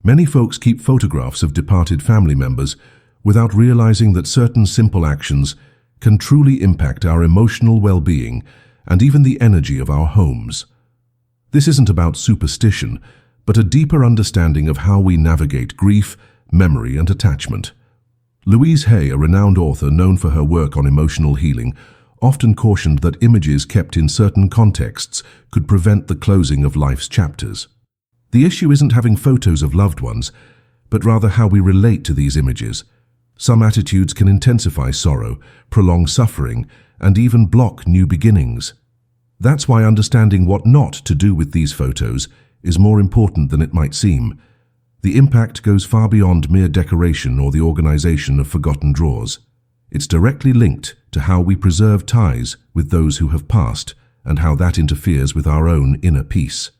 Many folks keep photographs of departed family members without realizing that certain simple actions can truly impact our emotional well-being and even the energy of our homes. This isn't about superstition, but a deeper understanding of how we navigate grief, memory, and attachment. Louise Hay, a renowned author known for her work on emotional healing, often cautioned that images kept in certain contexts could prevent the closing of life's chapters. The issue isn't having photos of loved ones, but rather how we relate to these images. Some attitudes can intensify sorrow, prolong suffering, and even block new beginnings. That's why understanding what not to do with these photos is more important than it might seem. The impact goes far beyond mere decoration or the organization of forgotten drawers. It's directly linked to how we preserve ties with those who have passed and how that interferes with our own inner peace.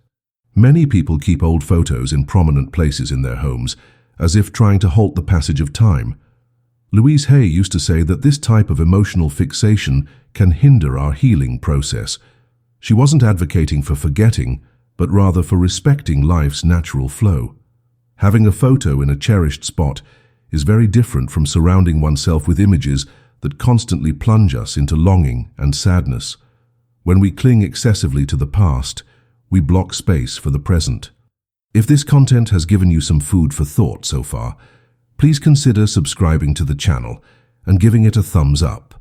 Many people keep old photos in prominent places in their homes, as if trying to halt the passage of time. Louise Hay used to say that this type of emotional fixation can hinder our healing process. She wasn't advocating for forgetting, but rather for respecting life's natural flow. Having a photo in a cherished spot is very different from surrounding oneself with images that constantly plunge us into longing and sadness. When we cling excessively to the past, we block space for the present. If this content has given you some food for thought so far, please consider subscribing to the channel and giving it a thumbs up.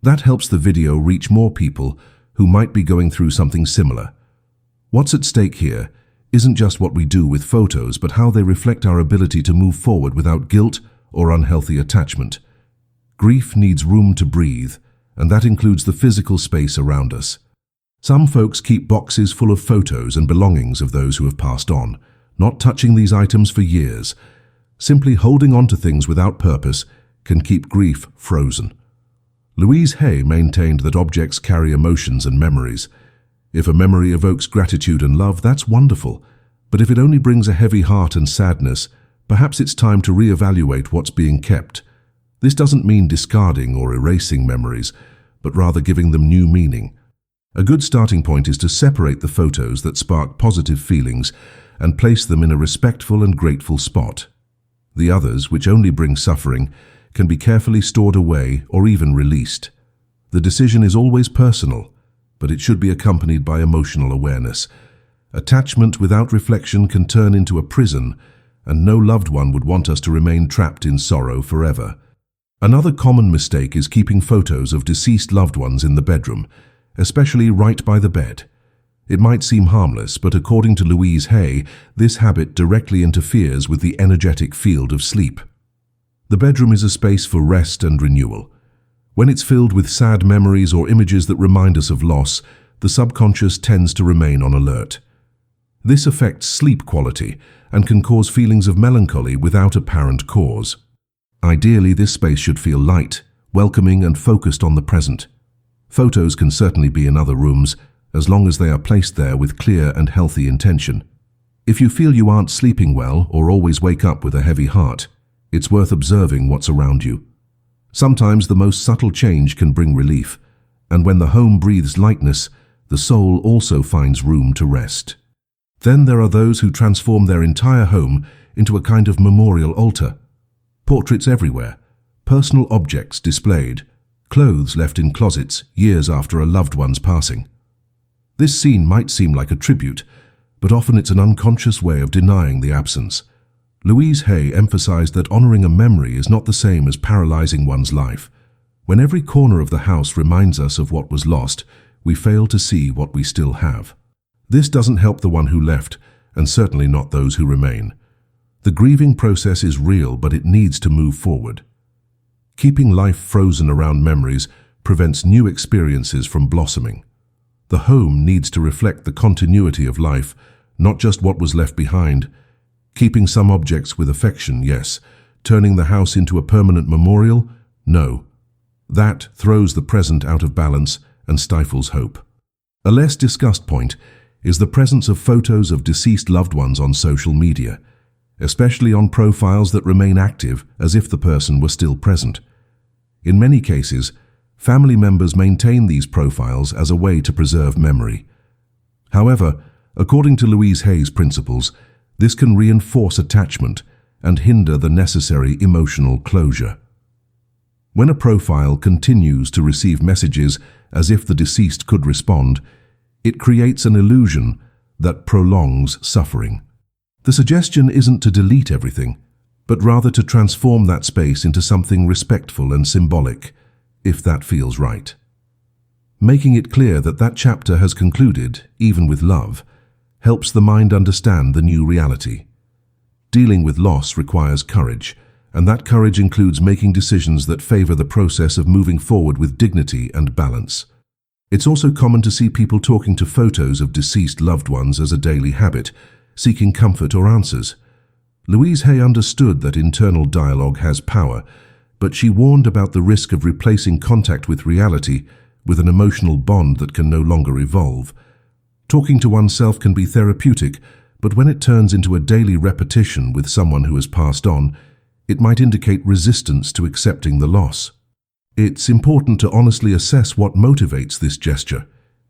That helps the video reach more people who might be going through something similar. What's at stake here isn't just what we do with photos, but how they reflect our ability to move forward without guilt or unhealthy attachment. Grief needs room to breathe, and that includes the physical space around us. Some folks keep boxes full of photos and belongings of those who have passed on, not touching these items for years. Simply holding on to things without purpose can keep grief frozen. Louise Hay maintained that objects carry emotions and memories. If a memory evokes gratitude and love, that's wonderful. But if it only brings a heavy heart and sadness, perhaps it's time to reevaluate what's being kept. This doesn't mean discarding or erasing memories, but rather giving them new meaning. A good starting point is to separate the photos that spark positive feelings and place them in a respectful and grateful spot. The others, which only bring suffering, can be carefully stored away or even released. The decision is always personal, but it should be accompanied by emotional awareness. Attachment without reflection can turn into a prison, and no loved one would want us to remain trapped in sorrow forever. Another common mistake is keeping photos of deceased loved ones in the bedroom, especially right by the bed. It might seem harmless, but according to Louise Hay, this habit directly interferes with the energetic field of sleep. The bedroom is a space for rest and renewal. When it's filled with sad memories or images that remind us of loss, the subconscious tends to remain on alert. This affects sleep quality and can cause feelings of melancholy without apparent cause. Ideally, this space should feel light, welcoming, and focused on the present. Photos can certainly be in other rooms, as long as they are placed there with clear and healthy intention. If you feel you aren't sleeping well or always wake up with a heavy heart, it's worth observing what's around you. Sometimes the most subtle change can bring relief, and when the home breathes lightness, the soul also finds room to rest. Then there are those who transform their entire home into a kind of memorial altar. Portraits everywhere, personal objects displayed, clothes left in closets years after a loved one's passing. This scene might seem like a tribute, but often it's an unconscious way of denying the absence. Louise Hay emphasized that honoring a memory is not the same as paralyzing one's life. When every corner of the house reminds us of what was lost, we fail to see what we still have. This doesn't help the one who left, and certainly not those who remain. The grieving process is real, but it needs to move forward. Keeping life frozen around memories prevents new experiences from blossoming. The home needs to reflect the continuity of life, not just what was left behind. Keeping some objects with affection, yes. Turning the house into a permanent memorial, no. That throws the present out of balance and stifles hope. A less discussed point is the presence of photos of deceased loved ones on social media, especially on profiles that remain active as if the person were still present. In many cases, family members maintain these profiles as a way to preserve memory. However, according to Louise Hay's principles, This can reinforce attachment and hinder the necessary emotional closure. When a profile continues to receive messages as if the deceased could respond, it creates an illusion that prolongs suffering. The suggestion isn't to delete everything, but rather to transform that space into something respectful and symbolic, if that feels right. Making it clear that that chapter has concluded, even with love, helps the mind understand the new reality. Dealing with loss requires courage, and that courage includes making decisions that favor the process of moving forward with dignity and balance. It's also common to see people talking to photos of deceased loved ones as a daily habit, seeking comfort or answers. Louise Hay understood that internal dialogue has power, but she warned about the risk of replacing contact with reality with an emotional bond that can no longer evolve. Talking to oneself can be therapeutic, but when it turns into a daily repetition with someone who has passed on, it might indicate resistance to accepting the loss. It's important to honestly assess what motivates this gesture.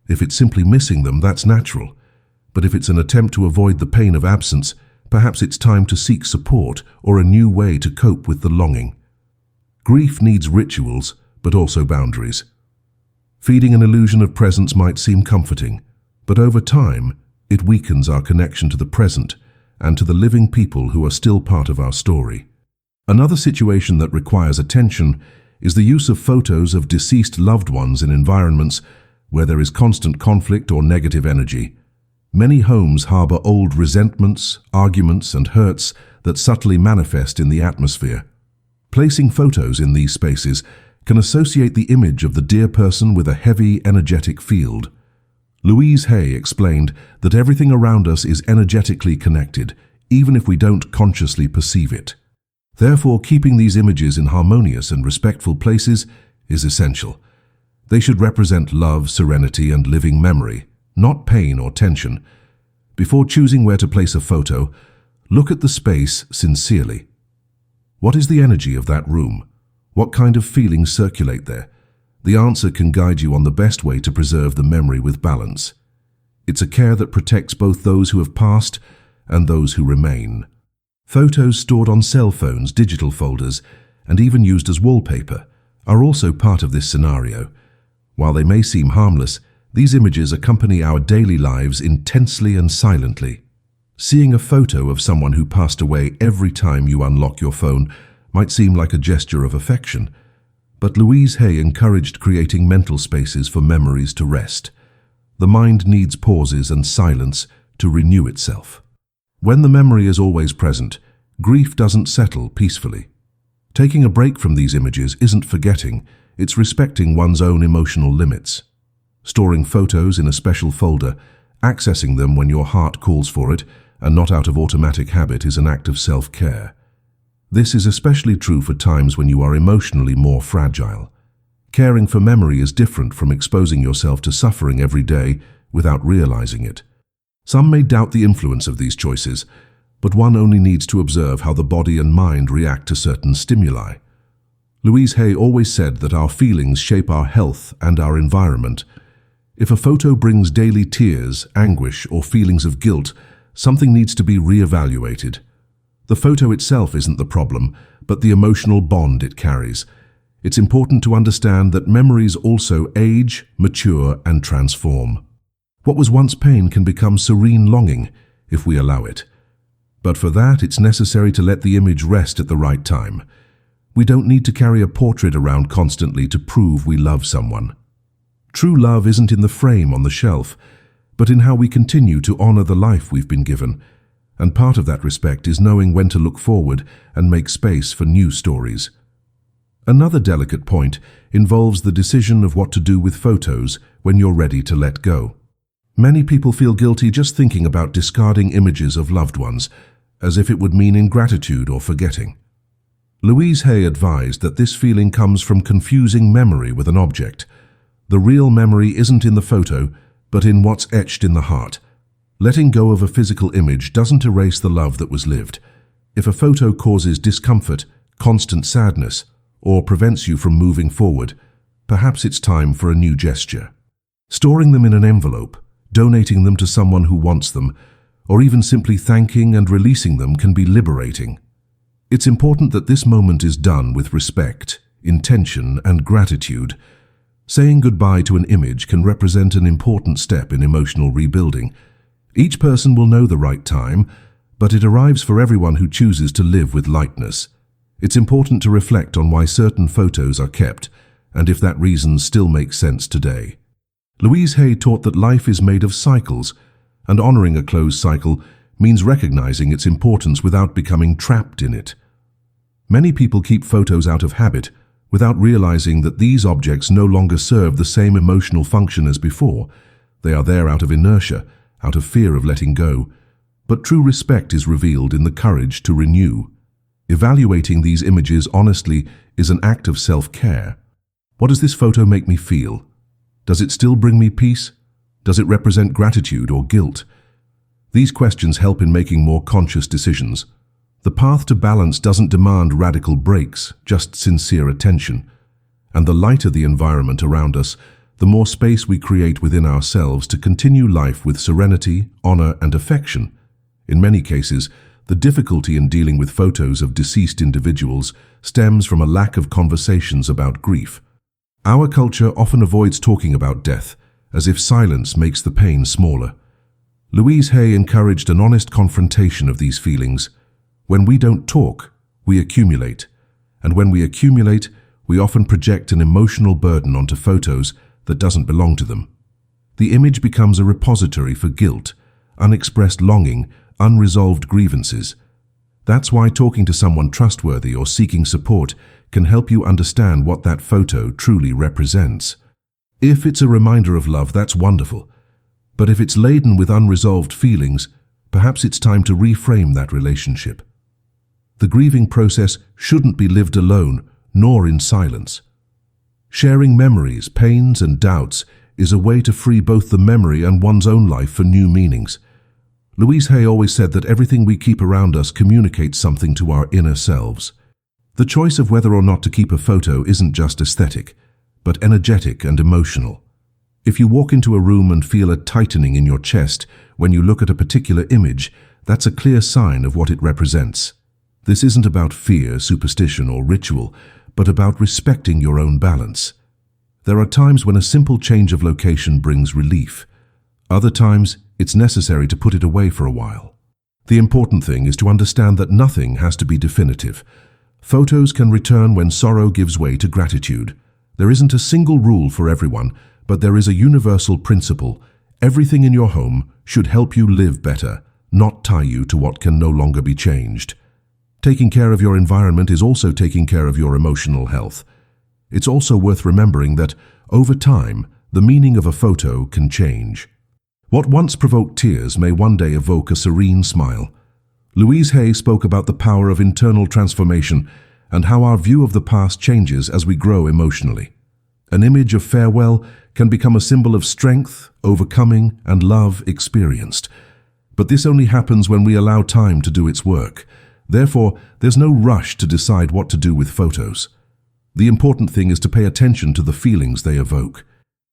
If it's simply missing them, that's natural. But if it's an attempt to avoid the pain of absence, perhaps it's time to seek support or a new way to cope with the longing. Grief needs rituals, but also boundaries. Feeding an illusion of presence might seem comforting, but over time, it weakens our connection to the present and to the living people who are still part of our story. Another situation that requires attention is the use of photos of deceased loved ones in environments where there is constant conflict or negative energy. Many homes harbor old resentments, arguments, and hurts that subtly manifest in the atmosphere. Placing photos in these spaces can associate the image of the dear person with a heavy, energetic field. Louise Hay explained that everything around us is energetically connected, even if we don't consciously perceive it. Therefore, keeping these images in harmonious and respectful places is essential. They should represent love, serenity, and living memory, not pain or tension. Before choosing where to place a photo, look at the space sincerely. What is the energy of that room? What kind of feelings circulate there? The answer can guide you on the best way to preserve the memory with balance. It's a care that protects both those who have passed and those who remain. Photos stored on cell phones, digital folders, and even used as wallpaper are also part of this scenario. While they may seem harmless, these images accompany our daily lives intensely and silently. Seeing a photo of someone who passed away every time you unlock your phone might seem like a gesture of affection, but Louise Hay encouraged creating mental spaces for memories to rest. The mind needs pauses and silence to renew itself. When the memory is always present, grief doesn't settle peacefully. Taking a break from these images isn't forgetting, it's respecting one's own emotional limits. Storing photos in a special folder, accessing them when your heart calls for it, and not out of automatic habit, is an act of self-care. This is especially true for times when you are emotionally more fragile. Caring for memory is different from exposing yourself to suffering every day without realizing it. Some may doubt the influence of these choices, but one only needs to observe how the body and mind react to certain stimuli. Louise Hay always said that our feelings shape our health and our environment. If a photo brings daily tears, anguish, or feelings of guilt, something needs to be re-evaluated. The photo itself isn't the problem, but the emotional bond it carries. It's important to understand that memories also age, mature, and transform. What was once pain can become serene longing if we allow it. But for that, it's necessary to let the image rest at the right time. We don't need to carry a portrait around constantly to prove we love someone. True love isn't in the frame on the shelf, but in how we continue to honor the life we've been given. And part of that respect is knowing when to look forward and make space for new stories. Another delicate point involves the decision of what to do with photos when you're ready to let go. Many people feel guilty just thinking about discarding images of loved ones, as if it would mean ingratitude or forgetting. Louise Hay advised that this feeling comes from confusing memory with an object. The real memory isn't in the photo, but in what's etched in the heart. Letting go of a physical image doesn't erase the love that was lived. If a photo causes discomfort, constant sadness, or prevents you from moving forward, perhaps it's time for a new gesture. Storing them in an envelope, donating them to someone who wants them, or even simply thanking and releasing them can be liberating. It's important that this moment is done with respect, intention, and gratitude. Saying goodbye to an image can represent an important step in emotional rebuilding. Each person will know the right time, but it arrives for everyone who chooses to live with lightness. It's important to reflect on why certain photos are kept, and if that reason still makes sense today. Louise Hay taught that life is made of cycles, and honoring a closed cycle means recognizing its importance without becoming trapped in it. Many people keep photos out of habit, without realizing that these objects no longer serve the same emotional function as before. They are there out of inertia, out of fear of letting go. But true respect is revealed in the courage to renew. Evaluating these images honestly is an act of self-care. What does this photo make me feel? Does it still bring me peace? Does it represent gratitude or guilt? These questions help in making more conscious decisions. The path to balance doesn't demand radical breaks, just sincere attention. And the lighter the environment around us, the more space we create within ourselves to continue life with serenity, honor, and affection. In many cases, the difficulty in dealing with photos of deceased individuals stems from a lack of conversations about grief. Our culture often avoids talking about death, as if silence makes the pain smaller. Louise Hay encouraged an honest confrontation of these feelings. When we don't talk, we accumulate. And when we accumulate, we often project an emotional burden onto photos that doesn't belong to them. The image becomes a repository for guilt, unexpressed longing, unresolved grievances. That's why talking to someone trustworthy or seeking support can help you understand what that photo truly represents. If it's a reminder of love, that's wonderful. But if it's laden with unresolved feelings, perhaps it's time to reframe that relationship. The grieving process shouldn't be lived alone, nor in silence. Sharing memories, pains, and doubts is a way to free both the memory and one's own life for new meanings. Louise Hay always said that everything we keep around us communicates something to our inner selves. The choice of whether or not to keep a photo isn't just aesthetic, but energetic and emotional. If you walk into a room and feel a tightening in your chest when you look at a particular image, that's a clear sign of what it represents. This isn't about fear, superstition, or ritual, but about respecting your own balance. There are times when a simple change of location brings relief. Other times, it's necessary to put it away for a while. The important thing is to understand that nothing has to be definitive. Photos can return when sorrow gives way to gratitude. There isn't a single rule for everyone, but there is a universal principle. Everything in your home should help you live better, not tie you to what can no longer be changed. Taking care of your environment is also taking care of your emotional health. It's also worth remembering that, over time, the meaning of a photo can change. What once provoked tears may one day evoke a serene smile. Louise Hay spoke about the power of internal transformation and how our view of the past changes as we grow emotionally. An image of farewell can become a symbol of strength, overcoming, and love experienced. But this only happens when we allow time to do its work. Therefore, there's no rush to decide what to do with photos. The important thing is to pay attention to the feelings they evoke.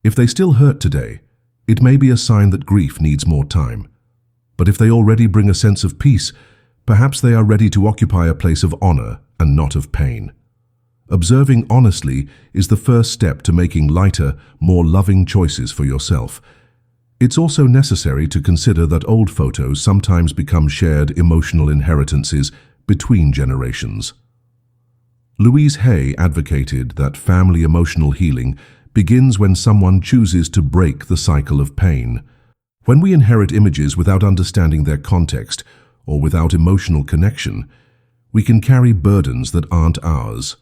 If they still hurt today, it may be a sign that grief needs more time. But if they already bring a sense of peace, perhaps they are ready to occupy a place of honor and not of pain. Observing honestly is the first step to making lighter, more loving choices for yourself. It's also necessary to consider that old photos sometimes become shared emotional inheritances between generations. Louise Hay advocated that family emotional healing begins when someone chooses to break the cycle of pain. When we inherit images without understanding their context or without emotional connection, we can carry burdens that aren't ours.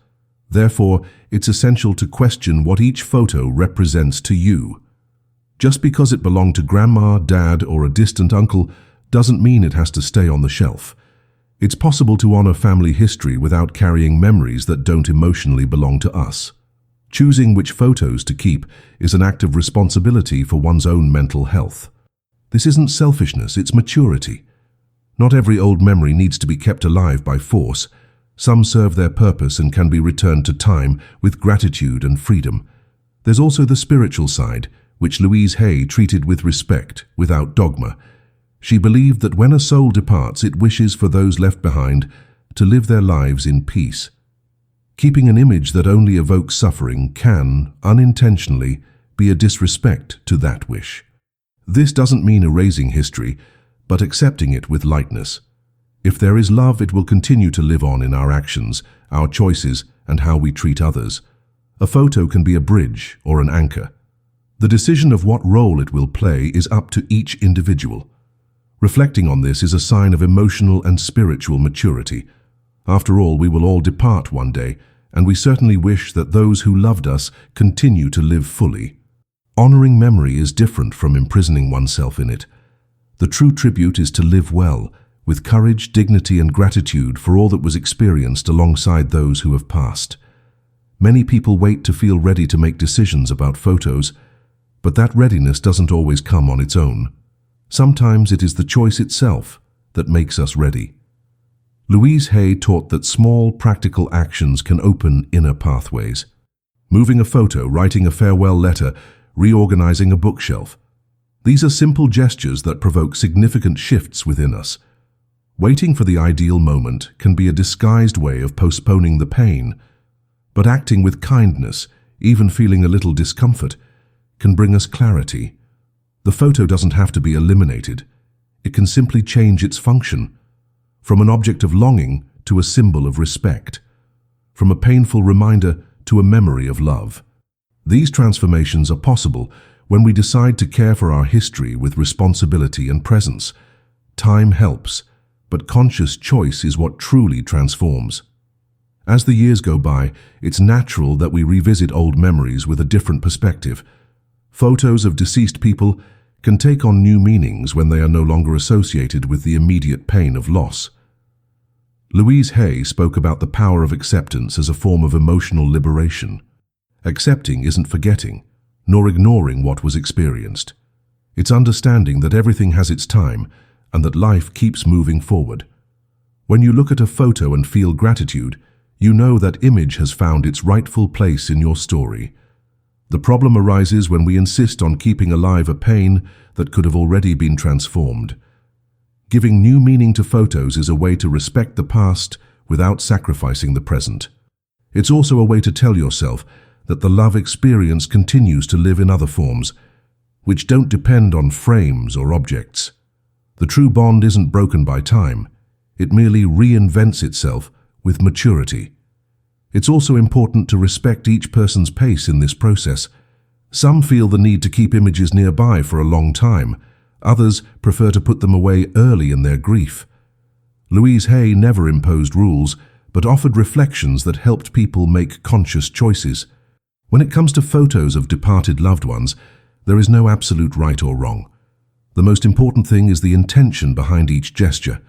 Therefore, it's essential to question what each photo represents to you. Just because it belonged to grandma, dad, or a distant uncle doesn't mean it has to stay on the shelf. It's possible to honor family history without carrying memories that don't emotionally belong to us. Choosing which photos to keep is an act of responsibility for one's own mental health. This isn't selfishness, it's maturity. Not every old memory needs to be kept alive by force. Some serve their purpose and can be returned to time with gratitude and freedom. There's also the spiritual side, which Louise Hay treated with respect, without dogma. She believed that when a soul departs, it wishes for those left behind to live their lives in peace. Keeping an image that only evokes suffering can, unintentionally, be a disrespect to that wish. This doesn't mean erasing history, but accepting it with lightness. If there is love, it will continue to live on in our actions, our choices, and how we treat others. A photo can be a bridge or an anchor. The decision of what role it will play is up to each individual. Reflecting on this is a sign of emotional and spiritual maturity. After all, we will all depart one day, and we certainly wish that those who loved us continue to live fully. Honoring memory is different from imprisoning oneself in it. The true tribute is to live well, with courage, dignity, and gratitude for all that was experienced alongside those who have passed. Many people wait to feel ready to make decisions about photos, but that readiness doesn't always come on its own. Sometimes it is the choice itself that makes us ready. Louise Hay taught that small, practical actions can open inner pathways. Moving a photo, writing a farewell letter, reorganizing a bookshelf. These are simple gestures that provoke significant shifts within us. Waiting for the ideal moment can be a disguised way of postponing the pain, but acting with kindness, even feeling a little discomfort, can bring us clarity. The photo doesn't have to be eliminated. It can simply change its function, from an object of longing to a symbol of respect, from a painful reminder to a memory of love. These transformations are possible when we decide to care for our history with responsibility and presence. Time helps, but conscious choice is what truly transforms. As the years go by, it's natural that we revisit old memories with a different perspective. Photos of deceased people can take on new meanings when they are no longer associated with the immediate pain of loss. Louise Hay spoke about the power of acceptance as a form of emotional liberation. Accepting isn't forgetting, nor ignoring what was experienced. It's understanding that everything has its time and that life keeps moving forward. When you look at a photo and feel gratitude, you know that image has found its rightful place in your story. The problem arises when we insist on keeping alive a pain that could have already been transformed. Giving new meaning to photos is a way to respect the past without sacrificing the present. It's also a way to tell yourself that the love experience continues to live in other forms, which don't depend on frames or objects. The true bond isn't broken by time. It merely reinvents itself with maturity. It's also important to respect each person's pace in this process. Some feel the need to keep images nearby for a long time. Others prefer to put them away early in their grief. Louise Hay never imposed rules, but offered reflections that helped people make conscious choices. When it comes to photos of departed loved ones, there is no absolute right or wrong. The most important thing is the intention behind each gesture.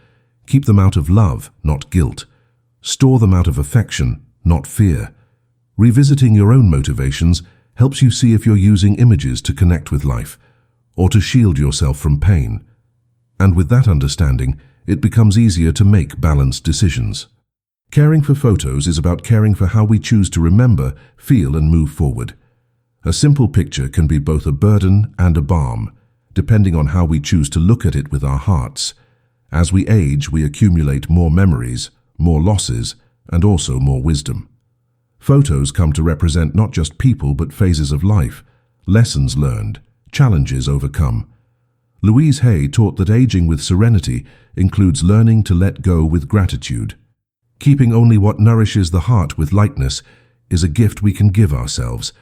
Keep them out of love, not guilt. Store them out of affection, not fear. Revisiting your own motivations helps you see if you're using images to connect with life, or to shield yourself from pain. And with that understanding, it becomes easier to make balanced decisions. Caring for photos is about caring for how we choose to remember, feel, and move forward. A simple picture can be both a burden and a balm, depending on how we choose to look at it with our hearts. As we age, we accumulate more memories, more losses, and also more wisdom. Photos come to represent not just people but phases of life, lessons learned, challenges overcome. Louise Hay taught that aging with serenity includes learning to let go with gratitude. Keeping only what nourishes the heart with lightness is a gift we can give ourselves.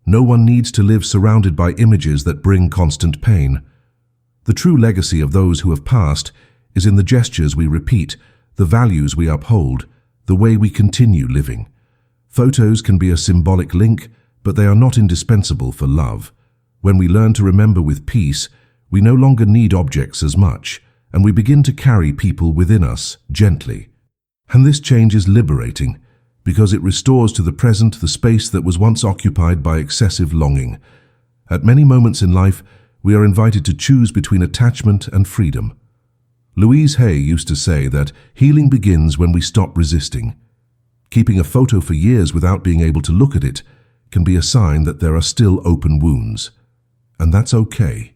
No one needs to live surrounded by images that bring constant pain. The true legacy of those who have passed is in the gestures we repeat, the values we uphold, the way we continue living. Photos can be a symbolic link, but they are not indispensable for love. When we learn to remember with peace, we no longer need objects as much, and we begin to carry people within us gently. And this change is liberating, because it restores to the present the space that was once occupied by excessive longing. At many moments in life, we are invited to choose between attachment and freedom. Louise Hay used to say that healing begins when we stop resisting. Keeping a photo for years without being able to look at it can be a sign that there are still open wounds. And that's okay.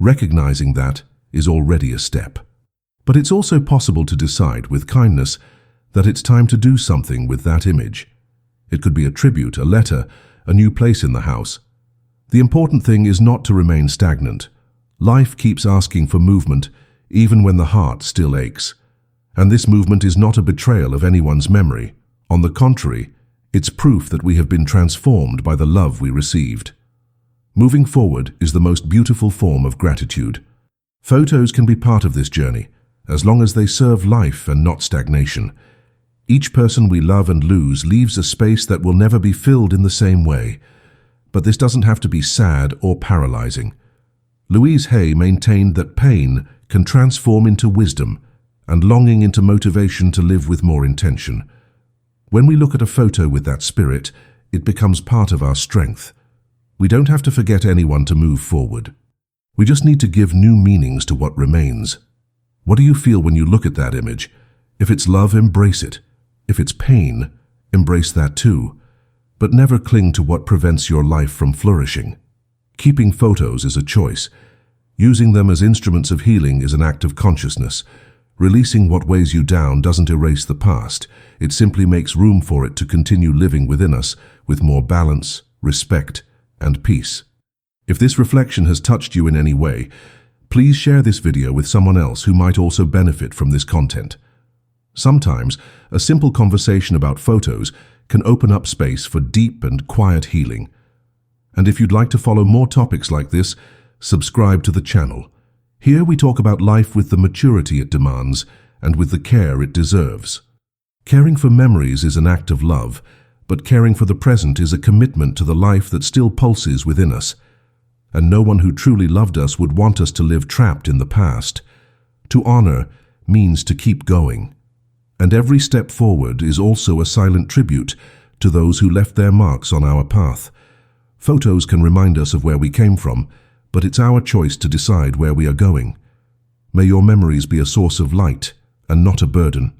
Recognizing that is already a step. But it's also possible to decide with kindness that it's time to do something with that image. It could be a tribute, a letter, a new place in the house. The important thing is not to remain stagnant. Life keeps asking for movement, even when the heart still aches. And this movement is not a betrayal of anyone's memory. On the contrary, it's proof that we have been transformed by the love we received. Moving forward is the most beautiful form of gratitude. Photos can be part of this journey, as long as they serve life and not stagnation. Each person we love and lose leaves a space that will never be filled in the same way. But this doesn't have to be sad or paralyzing. Louise Hay maintained that pain can transform into wisdom and longing into motivation to live with more intention. When we look at a photo with that spirit, it becomes part of our strength. We don't have to forget anyone to move forward. We just need to give new meanings to what remains. What do you feel when you look at that image? If it's love, embrace it. If it's pain, embrace that too. But never cling to what prevents your life from flourishing. Keeping photos is a choice. Using them as instruments of healing is an act of consciousness. Releasing what weighs you down doesn't erase the past. It simply makes room for it to continue living within us with more balance, respect, and peace. If this reflection has touched you in any way, please share this video with someone else who might also benefit from this content. Sometimes, a simple conversation about photos can open up space for deep and quiet healing. And if you'd like to follow more topics like this, subscribe to the channel. Here we talk about life with the maturity it demands and with the care it deserves. Caring for memories is an act of love, but caring for the present is a commitment to the life that still pulses within us. And no one who truly loved us would want us to live trapped in the past. To honor means to keep going. And every step forward is also a silent tribute to those who left their marks on our path. Photos can remind us of where we came from, but it's our choice to decide where we are going. May your memories be a source of light and not a burden.